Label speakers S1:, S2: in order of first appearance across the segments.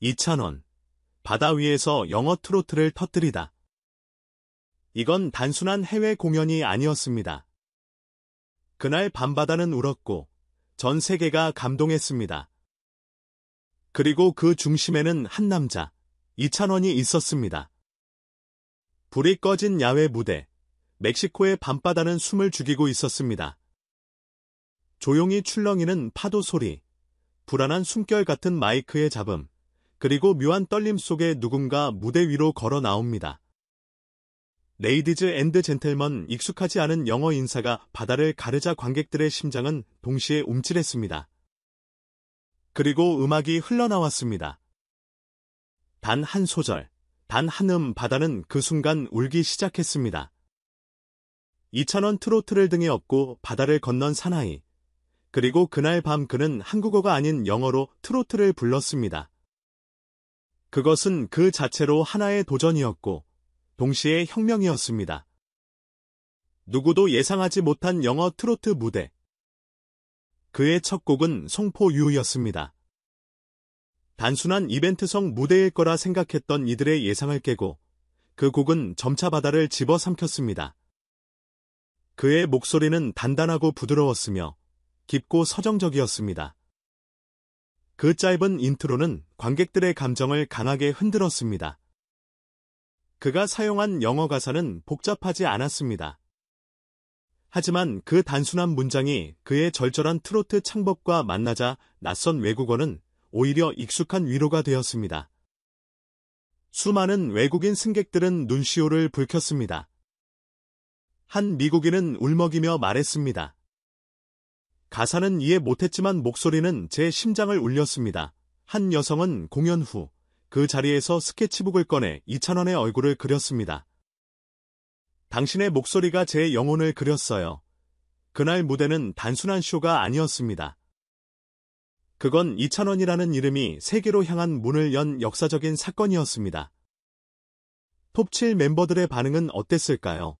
S1: 2,000원. 바다 위에서 영어 트로트를 터뜨리다. 이건 단순한 해외 공연이 아니었습니다. 그날 밤바다는 울었고 전 세계가 감동했습니다. 그리고 그 중심에는 한 남자, 2,000원이 있었습니다. 불이 꺼진 야외 무대, 멕시코의 밤바다는 숨을 죽이고 있었습니다. 조용히 출렁이는 파도 소리, 불안한 숨결 같은 마이크의 잡음, 그리고 묘한 떨림 속에 누군가 무대 위로 걸어 나옵니다. 레이디즈 앤드 젠틀먼 익숙하지 않은 영어 인사가 바다를 가르자 관객들의 심장은 동시에 움찔했습니다. 그리고 음악이 흘러나왔습니다. 단 한 소절, 단 한 바다는 그 순간 울기 시작했습니다. 2,000원 트로트를 등에 업고 바다를 건넌 사나이. 그리고 그날 밤 그는 한국어가 아닌 영어로 트로트를 불렀습니다. 그것은 그 자체로 하나의 도전이었고 동시에 혁명이었습니다. 누구도 예상하지 못한 영어 트로트 무대. 그의 첫 곡은 송포유였습니다. 단순한 이벤트성 무대일 거라 생각했던 이들의 예상을 깨고 그 곡은 점차 바다를 집어삼켰습니다. 그의 목소리는 단단하고 부드러웠으며 깊고 서정적이었습니다. 그 짧은 인트로는 관객들의 감정을 강하게 흔들었습니다. 그가 사용한 영어 가사는 복잡하지 않았습니다. 하지만 그 단순한 문장이 그의 절절한 트로트 창법과 만나자 낯선 외국어는 오히려 익숙한 위로가 되었습니다. 수많은 외국인 승객들은 눈시울을 붉혔습니다. 한 미국인은 울먹이며 말했습니다. 가사는 이해 못했지만 목소리는 제 심장을 울렸습니다. 한 여성은 공연 후 그 자리에서 스케치북을 꺼내 2,000원의 얼굴을 그렸습니다. 당신의 목소리가 제 영혼을 그렸어요. 그날 무대는 단순한 쇼가 아니었습니다. 그건 2,000원이라는 이름이 세계로 향한 문을 연 역사적인 사건이었습니다. 톱7 멤버들의 반응은 어땠을까요?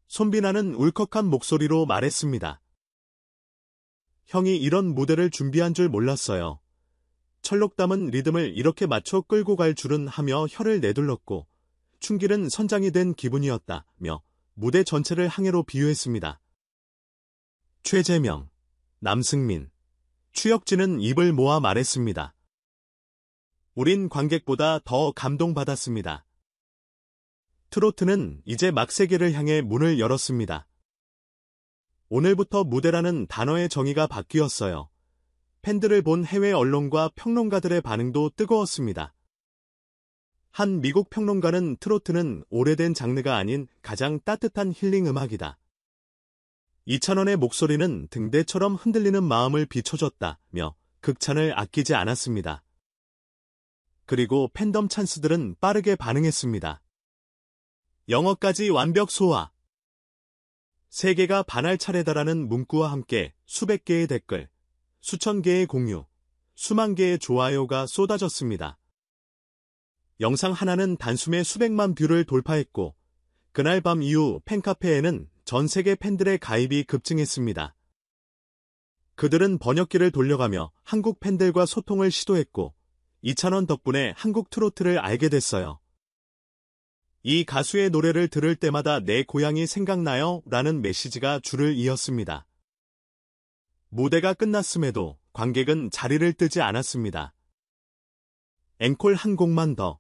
S1: 손비나는 울컥한 목소리로 말했습니다. 형이 이런 무대를 준비한 줄 몰랐어요. 철록 담은 리듬을 이렇게 맞춰 끌고 갈 줄은 하며 혀를 내둘렀고 춘길은 선장이 된 기분이었다며 무대 전체를 항해로 비유했습니다. 최재명, 남승민, 추혁진은 입을 모아 말했습니다. 우린 관객보다 더 감동받았습니다. 트로트는 이제 막 세계를 향해 문을 열었습니다. 오늘부터 무대라는 단어의 정의가 바뀌었어요. 팬들을 본 해외 언론과 평론가들의 반응도 뜨거웠습니다. 한 미국 평론가는 트로트는 오래된 장르가 아닌 가장 따뜻한 힐링 음악이다. 2,000원의 목소리는 등대처럼 흔들리는 마음을 비춰줬다며 극찬을 아끼지 않았습니다. 그리고 팬덤 찬스들은 빠르게 반응했습니다. 영어까지 완벽 소화. 세계가 반할 차례다라는 문구와 함께 수백 개의 댓글, 수천 개의 공유, 수만 개의 좋아요가 쏟아졌습니다. 영상 하나는 단숨에 수백만 뷰를 돌파했고 그날 밤 이후 팬카페에는 전 세계 팬들의 가입이 급증했습니다. 그들은 번역기를 돌려가며 한국 팬들과 소통을 시도했고 2,000원 덕분에 한국 트로트를 알게 됐어요. 이 가수의 노래를 들을 때마다 내 고향이 생각나요? 라는 메시지가 줄을 이었습니다. 무대가 끝났음에도 관객은 자리를 뜨지 않았습니다. 앵콜 한 곡만 더.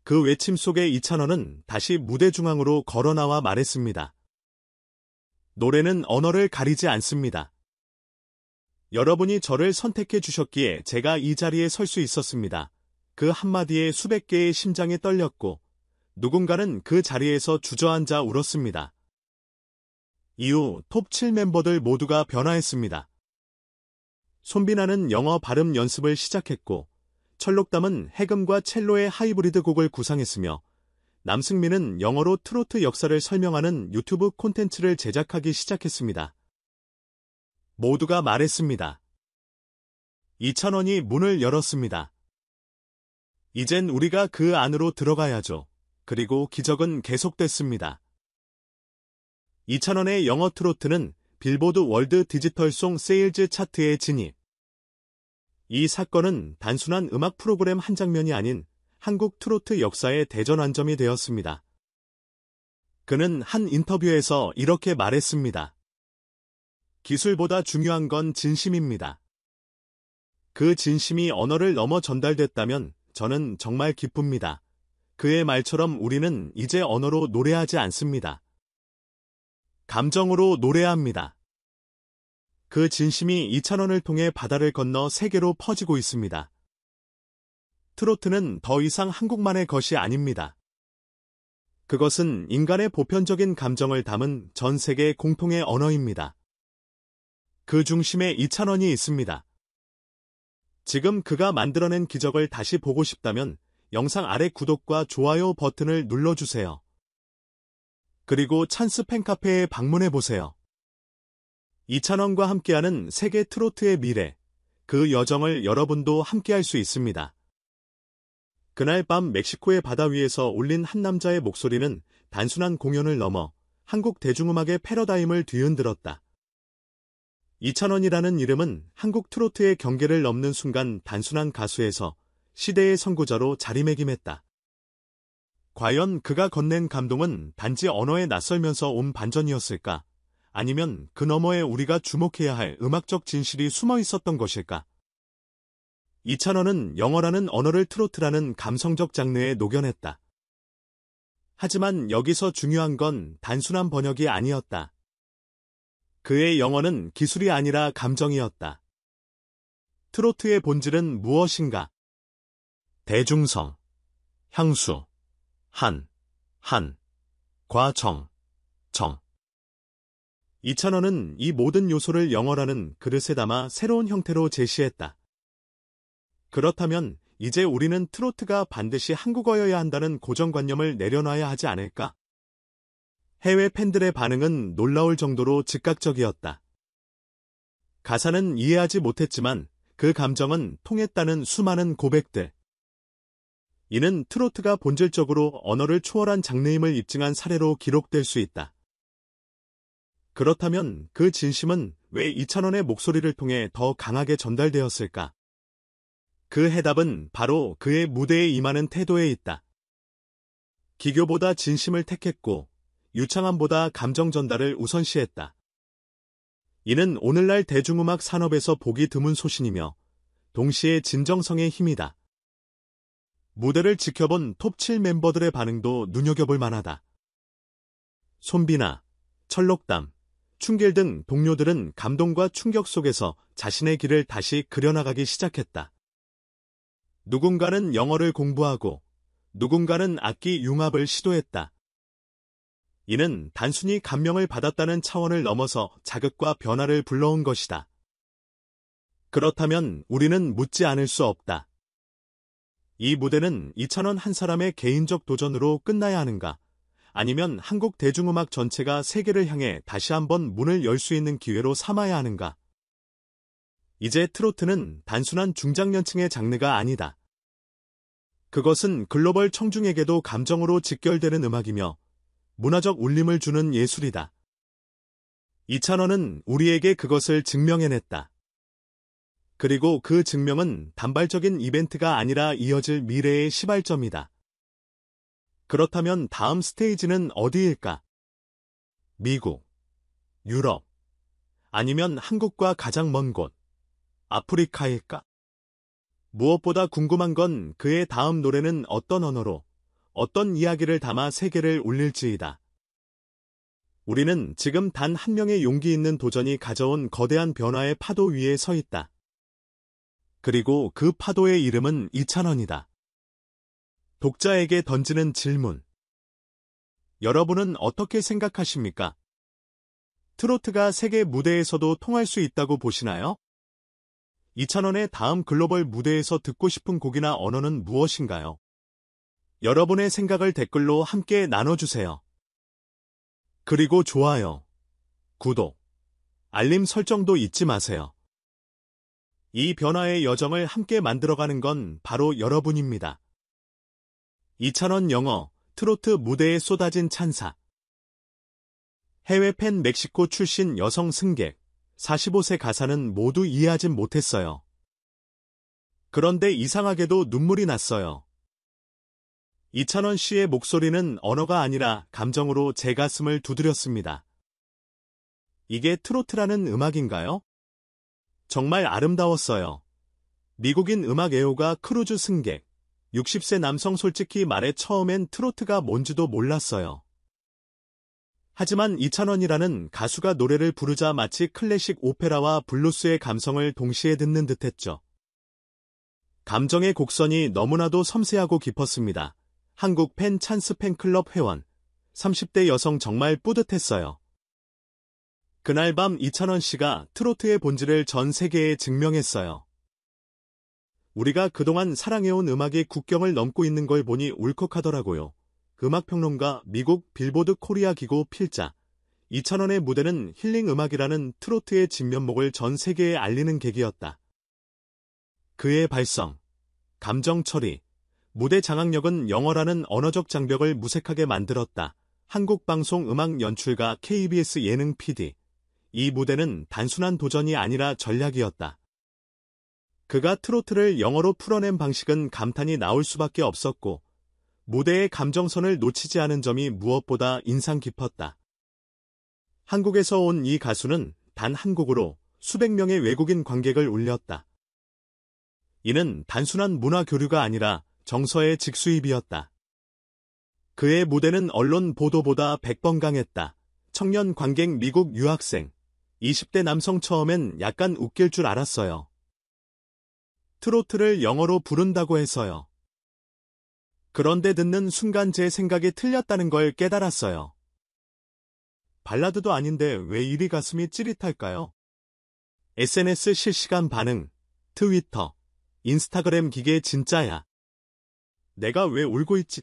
S1: 그 외침 속에 2,000원은 다시 무대 중앙으로 걸어나와 말했습니다. 노래는 언어를 가리지 않습니다. 여러분이 저를 선택해 주셨기에 제가 이 자리에 설 수 있었습니다. 그 한마디에 수백 개의 심장이 떨렸고 누군가는 그 자리에서 주저앉아 울었습니다. 이후 톱7 멤버들 모두가 변화했습니다. 손비나는 영어 발음 연습을 시작했고 철록담은 해금과 첼로의 하이브리드 곡을 구상했으며 남승민은 영어로 트로트 역사를 설명하는 유튜브 콘텐츠를 제작하기 시작했습니다. 모두가 말했습니다. 2,000원이 문을 열었습니다. 이젠 우리가 그 안으로 들어가야죠. 그리고 기적은 계속됐습니다. 2,000원의 영어 트로트는 빌보드 월드 디지털 송 세일즈 차트에 진입. 이 사건은 단순한 음악 프로그램 한 장면이 아닌 한국 트로트 역사의 대전환점이 되었습니다. 그는 한 인터뷰에서 이렇게 말했습니다. 기술보다 중요한 건 진심입니다. 그 진심이 언어를 넘어 전달됐다면 저는 정말 기쁩니다. 그의 말처럼 우리는 이제 언어로 노래하지 않습니다. 감정으로 노래합니다. 그 진심이 이찬원을 통해 바다를 건너 세계로 퍼지고 있습니다. 트로트는 더 이상 한국만의 것이 아닙니다. 그것은 인간의 보편적인 감정을 담은 전 세계 공통의 언어입니다. 그 중심에 이찬원이 있습니다. 지금 그가 만들어낸 기적을 다시 보고 싶다면 영상 아래 구독과 좋아요 버튼을 눌러주세요. 그리고 찬스 팬카페에 방문해보세요. 이찬원과 함께하는 세계 트로트의 미래, 그 여정을 여러분도 함께할 수 있습니다. 그날 밤 멕시코의 바다 위에서 울린 한 남자의 목소리는 단순한 공연을 넘어 한국 대중음악의 패러다임을 뒤흔들었다. 이찬원이라는 이름은 한국 트로트의 경계를 넘는 순간 단순한 가수에서 시대의 선구자로 자리매김했다. 과연 그가 건넨 감동은 단지 언어에 낯설면서 온 반전이었을까? 아니면 그 너머에 우리가 주목해야 할 음악적 진실이 숨어 있었던 것일까? 이찬원은 영어라는 언어를 트로트라는 감성적 장르에 녹여냈다. 하지만 여기서 중요한 건 단순한 번역이 아니었다. 그의 영어는 기술이 아니라 감정이었다. 트로트의 본질은 무엇인가? 대중성, 향수, 한, 과정, 정. 이찬원은 이 모든 요소를 영어라는 그릇에 담아 새로운 형태로 제시했다. 그렇다면 이제 우리는 트로트가 반드시 한국어여야 한다는 고정관념을 내려놔야 하지 않을까? 해외 팬들의 반응은 놀라울 정도로 즉각적이었다. 가사는 이해하지 못했지만 그 감정은 통했다는 수많은 고백들. 이는 트로트가 본질적으로 언어를 초월한 장르임을 입증한 사례로 기록될 수 있다. 그렇다면 그 진심은 왜 이찬원의 목소리를 통해 더 강하게 전달되었을까? 그 해답은 바로 그의 무대에 임하는 태도에 있다. 기교보다 진심을 택했고 유창함보다 감정 전달을 우선시했다. 이는 오늘날 대중음악 산업에서 보기 드문 소신이며 동시에 진정성의 힘이다. 무대를 지켜본 톱 7 멤버들의 반응도 눈여겨볼 만하다. 손비나, 철록담, 춘길 등 동료들은 감동과 충격 속에서 자신의 길을 다시 그려나가기 시작했다. 누군가는 영어를 공부하고 누군가는 악기 융합을 시도했다. 이는 단순히 감명을 받았다는 차원을 넘어서 자극과 변화를 불러온 것이다. 그렇다면 우리는 묻지 않을 수 없다. 이 무대는 이찬원 한 사람의 개인적 도전으로 끝나야 하는가? 아니면 한국 대중음악 전체가 세계를 향해 다시 한번 문을 열 수 있는 기회로 삼아야 하는가? 이제 트로트는 단순한 중장년층의 장르가 아니다. 그것은 글로벌 청중에게도 감정으로 직결되는 음악이며 문화적 울림을 주는 예술이다. 이찬원은 우리에게 그것을 증명해냈다. 그리고 그 증명은 단발적인 이벤트가 아니라 이어질 미래의 시발점이다. 그렇다면 다음 스테이지는 어디일까? 미국, 유럽, 아니면 한국과 가장 먼 곳, 아프리카일까? 무엇보다 궁금한 건 그의 다음 노래는 어떤 언어로, 어떤 이야기를 담아 세계를 울릴지이다. 우리는 지금 단 한 명의 용기 있는 도전이 가져온 거대한 변화의 파도 위에 서 있다. 그리고 그 파도의 이름은 이찬원이다. 독자에게 던지는 질문. 여러분은 어떻게 생각하십니까? 트로트가 세계 무대에서도 통할 수 있다고 보시나요? 이찬원의 다음 글로벌 무대에서 듣고 싶은 곡이나 언어는 무엇인가요? 여러분의 생각을 댓글로 함께 나눠주세요. 그리고 좋아요, 구독, 알림 설정도 잊지 마세요. 이 변화의 여정을 함께 만들어가는 건 바로 여러분입니다. 이찬원 영어, 트로트 무대에 쏟아진 찬사. 해외 팬 멕시코 출신 여성 승객, 45세 가사는 모두 이해하진 못했어요. 그런데 이상하게도 눈물이 났어요. 이찬원 씨의 목소리는 언어가 아니라 감정으로 제 가슴을 두드렸습니다. 이게 트로트라는 음악인가요? 정말 아름다웠어요. 미국인 음악 애호가 크루즈 승객. 60세 남성 솔직히 말해 처음엔 트로트가 뭔지도 몰랐어요. 하지만 이찬원이라는 가수가 노래를 부르자 마치 클래식 오페라와 블루스의 감성을 동시에 듣는 듯했죠. 감정의 곡선이 너무나도 섬세하고 깊었습니다. 한국 팬 찬스 팬클럽 회원. 30대 여성 정말 뿌듯했어요. 그날 밤 이찬원 씨가 트로트의 본질을 전 세계에 증명했어요. 우리가 그동안 사랑해온 음악이 국경을 넘고 있는 걸 보니 울컥하더라고요. 음악평론가 미국 빌보드 코리아 기고 필자. 이찬원의 무대는 힐링 음악이라는 트로트의 진면목을 전 세계에 알리는 계기였다. 그의 발성, 감정 처리, 무대 장악력은 영어라는 언어적 장벽을 무색하게 만들었다. 한국방송 음악 연출가 KBS 예능 PD. 이 무대는 단순한 도전이 아니라 전략이었다. 그가 트로트를 영어로 풀어낸 방식은 감탄이 나올 수밖에 없었고, 무대의 감정선을 놓치지 않은 점이 무엇보다 인상 깊었다. 한국에서 온 이 가수는 단 한 곡으로 수백 명의 외국인 관객을 울렸다. 이는 단순한 문화 교류가 아니라 정서의 직수입이었다. 그의 무대는 언론 보도보다 100번 강했다. 청년 관객 미국 유학생. 20대 남성 처음엔 약간 웃길 줄 알았어요. 트로트를 영어로 부른다고 해서요. 그런데 듣는 순간 제 생각이 틀렸다는 걸 깨달았어요. 발라드도 아닌데 왜 이리 가슴이 찌릿할까요? SNS 실시간 반응, 트위터, 인스타그램 기계 진짜야. 내가 왜 울고 있지?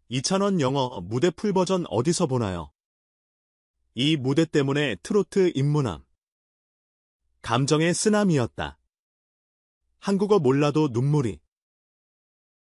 S1: 이찬원 영어 무대 풀버전 어디서 보나요? 이 무대 때문에 트로트 입문함. 감정의 쓰나미였다. 한국어 몰라도 눈물이.